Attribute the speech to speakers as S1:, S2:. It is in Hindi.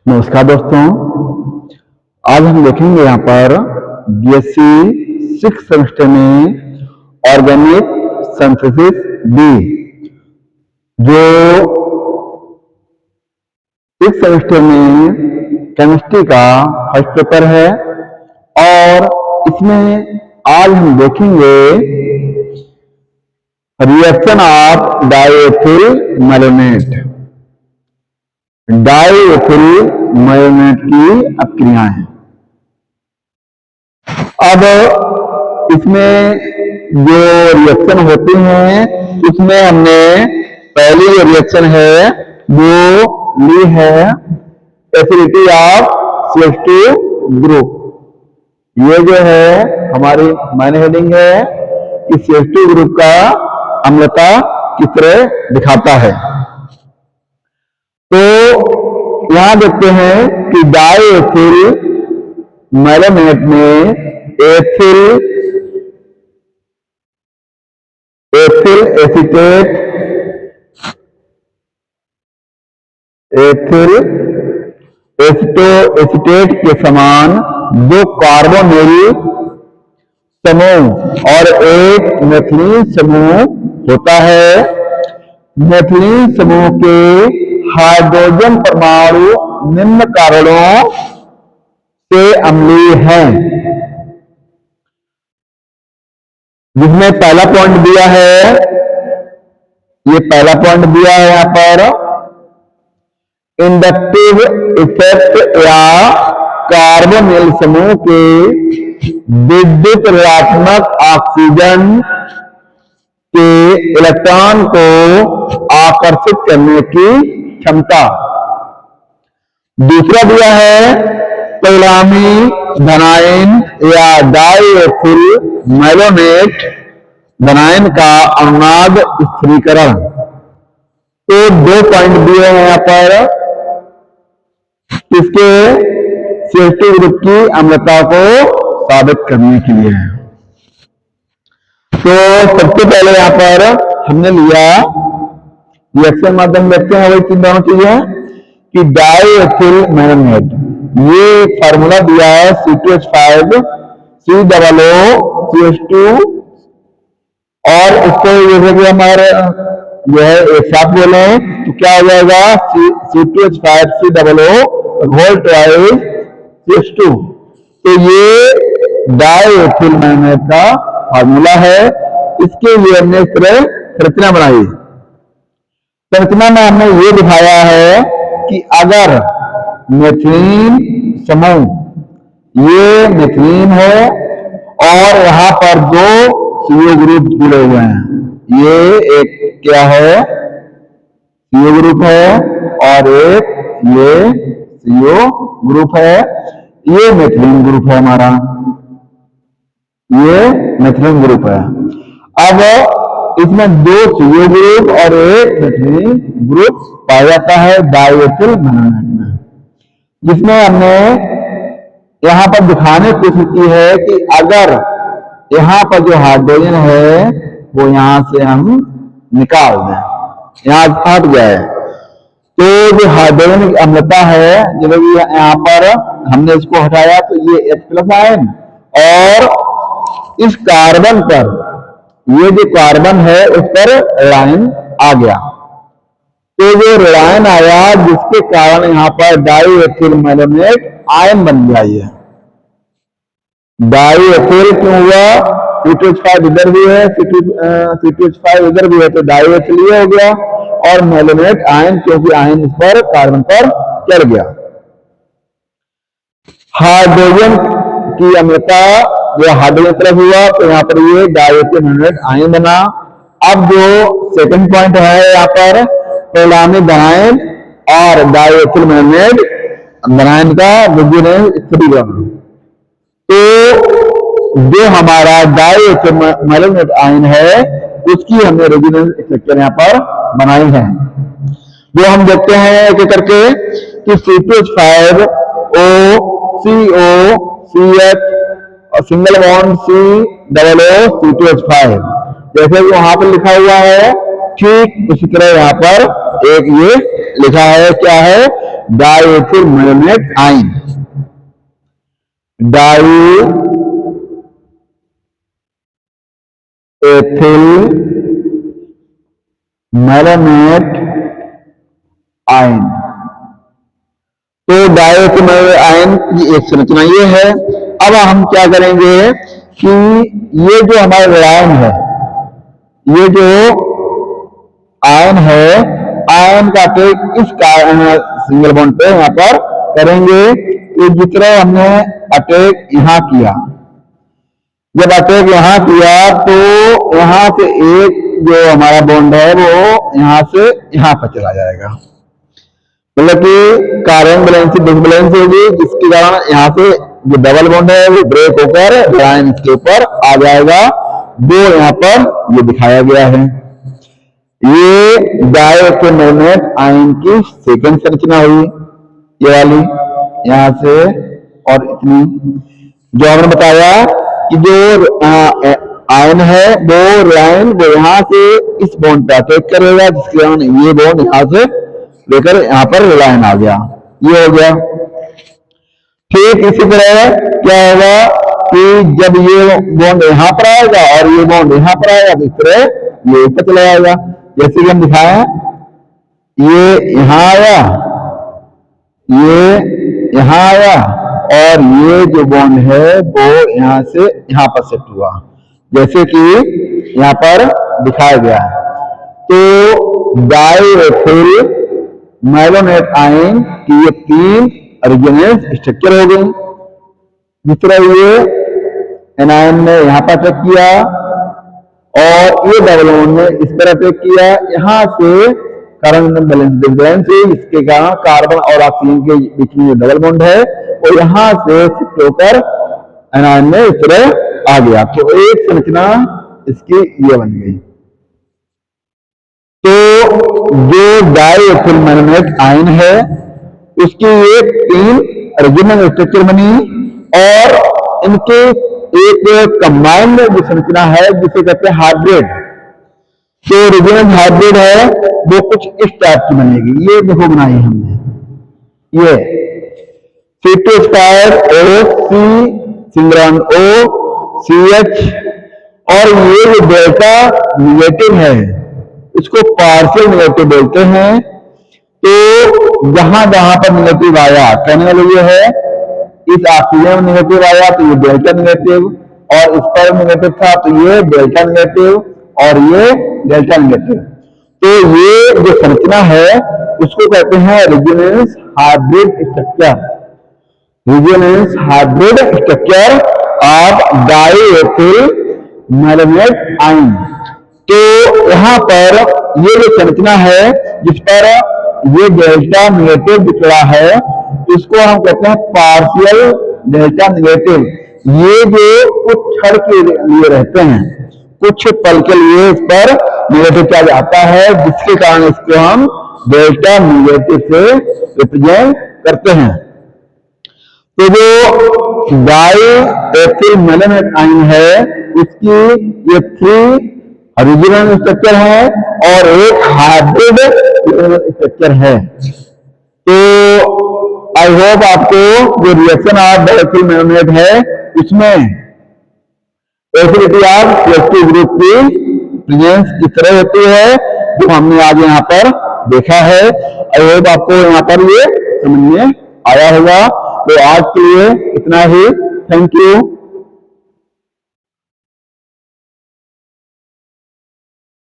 S1: नमस्कार दोस्तों, आज हम देखेंगे यहाँ पर बीएससी 6 सेमेस्टर में ऑर्गेनिक सिंथेसिस बी, जो 6 सेमेस्टर में केमिस्ट्री का फर्स्ट पेपर है। और इसमें आज हम देखेंगे reaction of diethyl malonate, diethyl malonate की अपक्रियाएं। अब इसमें जो रिएक्शन होती हैं उसमें हमने पहली जो रिएक्शन है वो ली है एसिडिटी ऑफ CH2 ग्रुप। ये जो है हमारी मेन हेडिंग है कि CH2 ग्रुप का अम्लता किस तरह दिखाता है। तो यहां देखते हैं कि डाइएथिल मैलोनेट में एथिल एसीटेट, एथिल एसीटेट के समान दो कार्बोनिल समूह और एक मेथिलीन समूह होता है। मेथिलीन समूह के हाइड्रोजन परमाणु निम्न कारणों से अम्लीय हैं, जिसमें पहला पॉइंट दिया है, ये पहला पॉइंट दिया है यहां पर इंडक्टिव इफेक्ट या कार्बोनिल समूह के विद्युत ऋणात्मक ऑक्सीजन के इलेक्ट्रॉन को आकर्षित करने की क्षमता। दूसरा दिया है परिणामी धनायन या डाइएथिल मैलोनेट धनायन का अनुनाद स्थिरीकरण। तो दो पॉइंट दिए हैं यहाँ पर इसके CH2 ग्रुप की अम्लता को साबित करने के लिए। तो सबसे पहले यहाँ पर हमने लिया रिएक्शन माध्यम देखते हैं, वही तीन दोनों चीजें कि डाइएथिल मैलोनेट, ये फार्मूला दिया है C2H5 COO और इसको जैसे कि हमारे जो है एक साथ बोले तो क्या हो जाएगा C2H5 COO whole twice CH2। तो ये डाइएथिल मैलोनेट का फार्मूला है। इसके लिए हमने इस तरह संरचना बनाई। संरचना में हमने ये दिखाया है कि अगर मेथिलीन समूह, ये मेथिलीन है और यहाँ पर दो CO ग्रुप जुड़े हुए हैं, ये एक क्या है CO ग्रुप है और एक ये CO ग्रुप है, ये मेथिलीन ग्रुप है हमारा, ये मेथिलीन ग्रुप है। अब इसमें दो CO ग्रुप और एक मेथिलीन ग्रुप पाया जाता है डाइएथिल मैलोनेट में, जिसमें हमने यहां पर दिखाने की कोशिश की है कि अगर यहां पर जो हाइड्रोजन है वो यहां से हम निकाल दें, यहां हट जाए, तो जो हाइड्रोजन की अम्लता है जब यहां पर हमने इसको हटाया तो ये H+ आयन और इस कार्बन पर, ये जो कार्बन है उस पर ऋणायन आ गया। तो जो ऋणायन आया जिसके कारण यहां पर डाइएथिल मैलोनेट आयन बन गया। ये डाइएथिल क्यों हुआ, C2H5 इधर भी है, C2H5 इधर भी है, तो डाइएथिल ये हो गया और मैलोनेट आयन, क्योंकि आयन इस पर कार्बन पर चढ़ गया। हाइड्रोजन की अम्लता जो हाइड्रोजन तरफ हुआ तो यहाँ पर ये डाइएथिल मैलोनेट आयन बना। अब जो सेकंड पॉइंट है यहाँ पर परिणामी धनायन और डाइएथिल मैलोनेट धनायन का विद्युत स्थिरीकरण। तो जो हमारा डाइएथिल मैलोनेट आयन है उसकी हमने रेजोनेंस स्ट्रक्चर यहाँ पर बनाई है, जो हम देखते हैं एक करके कि C2H5 OCO CH और single bond C OO C2H5, जैसे कि वहां पर लिखा हुआ है ठीक उसी तरह यहाँ पर एक ये लिखा है, क्या है, डाइएथिल मैलोनेट आइन, डाइएथिल मैलोनेट आयन। तो डाइएथिल मैलोनेट आयन की एक संरचना ये है। अब हम क्या करेंगे कि ये जो हमारा रेलायन है, ये जो आयन है, आयन का अटैक इस सिंगल बॉन्ड पे यहाँ पर करेंगे। तो जिस तरह हमने अटैक यहाँ किया, जब अटैक यहाँ किया तो यहाँ से एक जो हमारा बॉन्ड है वो यहाँ से यहाँ पर चला जाएगा, मतलब कि कार्बन बैलेंस डिसबैलेंस होगी, जिसके कारण यहाँ से जो डबल बॉन्ड है वो ब्रेक होकर रेलायन इसके ऊपर आ जाएगा। दो यहाँ पर ये दिखाया गया है। ये डाइएथिल मैलोनेट आयन की सेकंड संरचना हुई, ये वाली यहाँ से, और इतनी जो हमने बताया कि जो आयन है वो रेलायन वो यहाँ से इस बॉन्ड पे अटैक करेगा, जिसके कारण ये बॉन्ड यहाँ से लेकर यहाँ पर रेलायन आ गया, ये हो गया। ठीक इसी तरह क्या होगा कि जब ये बॉन्ड यहाँ पर आएगा और ये बॉन्ड यहाँ पर आएगा तो इस तरह ये ऊपर चला जाएगा, जैसे कि हम दिखाए, ये यहाँ आया, ये यहाँ आया, और ये जो बॉन्ड है वो यहाँ से यहाँ पर सेट हुआ, जैसे कि यहाँ पर दिखाया गया है। तो डाइएथिल मैलोनेट आयन की ये तीन रेजोनेंस स्ट्रक्चर हो गई। जिस तरह ये एनायन ने यहाँ पर अटैक किया और ये डबल बॉन्ड ने इस पर अटैक किया, यहाँ से कार्बन बैलेंस डिसबैलेंस हुई, इसके कारण कार्बन और ऑक्सीजन के बीच में जो डबल बॉन्ड है और यहाँ से शिफ्ट होकर एनायन में इस तरह आ गया। तो एक संरचना इसकी ये बन गई। तो जो डाइएथिल मैलोनेट आयन है उसकी ये तीन रेजोनेंस स्ट्रक्चर बनी और इनके एक कंबाइंड जो संरचना है जिसे कहते हैं हाइब्रिड। जो रेजोनेंस हाइब्रिड है वो कुछ इस टाइप की बनेगी, ये देखो बनाई हमने, ये C2H5 OC single O CH, और ये जो डेल्टा निगेटिव है इसको पार्शियल निगेटिव बोलते हैं। तो जहां जहां पर निगेटिव आया, कहने वाले ये है इस ऑक्सीजन में निगेटिव आया तो ये डेल्टा निगेटिव, और इस पर निगेटिव था तो ये डेल्टा निगेटिव, और ये डेल्टा निगेटिव। तो ये जो संरचना है उसको कहते हैं resonance hybrid structure, resonance hybrid structure of diethyl malonate ion. तो यहाँ पर ये जो संरचना है जिस पर ये डेल्टा निगेटिव दिख रहा है इसको हम कहते हैं पार्शियल डेल्टा निगेटिव। ये जो कुछ क्षण के लिए रहते हैं, कुछ पल के लिए इस पर निगेटिव चार्ज आता है, जिसके कारण इसको हम डेल्टा निगेटिव से रिप्रेजेंट करते हैं। तो जो डाइएथिल मैलोनेट आयन है इसकी ये थ्री रेजोनेंस स्ट्रक्चर है और एक हाइब्रिड स्ट्रक्चर है। तो आई होप आपको जो रिएक्शन ऑफ डाइएथिल मैलोनेट है उसमें एसिडिटी ऑफ CH2 ग्रुप की प्रेजेंस किस तरह होती है जो हमने आज यहाँ पर देखा है। आई होप आपको यहाँ पर ये समझ में आया होगा। तो आज के लिए इतना ही, थैंक यू।